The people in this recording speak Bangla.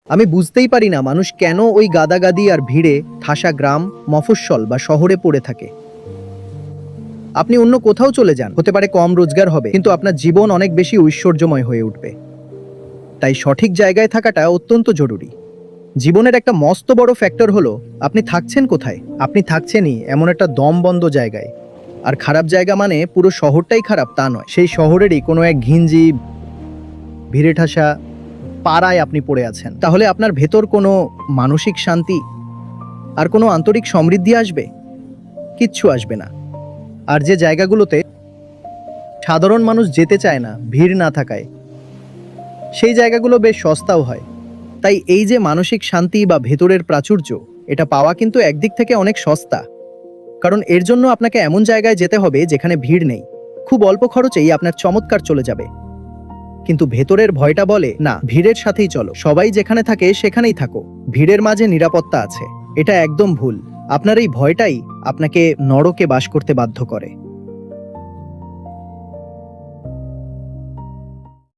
আমি বুঝতেই পারি না মানুষ কেন ওই গাদাগাদি আর ভিড়ে ঠাসা গ্রাম, মফস্বল বা শহরে পড়ে থাকে। আপনি অন্য কোথাও চলে যান, হতে পারে কম রোজগার হবে, কিন্তু আপনার জীবন অনেক বেশি ঐশ্বর্যময় হয়ে উঠবে। তাই সঠিক জায়গায় থাকাটা অত্যন্ত জরুরি। জীবনের একটা মস্ত বড় ফ্যাক্টর হলো আপনি থাকছেন কোথায়। আপনি থাকছেনই এমন একটা দমবন্ধ জায়গায়। আর খারাপ জায়গা মানে পুরো শহরটাই খারাপ তা নয়, সেই শহরেরই কোনো এক ঘিঞ্জি ভিড়ে ঠাসা পাড়ায় আপনি পড়ে আছেন। তাহলে আপনার ভেতর কোনো মানসিক শান্তি আর কোনো আন্তরিক সমৃদ্ধি আসবে? কিচ্ছু আসবে না। আর যে জায়গাগুলোতে সাধারণ মানুষ যেতে চায় না ভিড় না থাকায়, সেই জায়গাগুলো বেশ সস্তাও হয়। তাই এই যে মানসিক শান্তি বা ভেতরের প্রাচুর্য, এটা পাওয়া কিন্তু একদিক থেকে অনেক সস্তা। কারণ এর জন্য আপনাকে এমন জায়গায় যেতে হবে যেখানে ভিড় নেই, খুব অল্প খরচেই আপনার চমৎকার চলে যাবে। কিন্তু ভেতরের ভয়টা বলে না, ভিড়ের সাথেই চলো, সবাই যেখানে থাকে সেখানেই থাকো, ভিড়ের মাঝে নিরাপত্তা আছে। এটা একদম ভুল। আপনার এই ভয়টাই আপনাকে নরকে বাস করতে বাধ্য করে।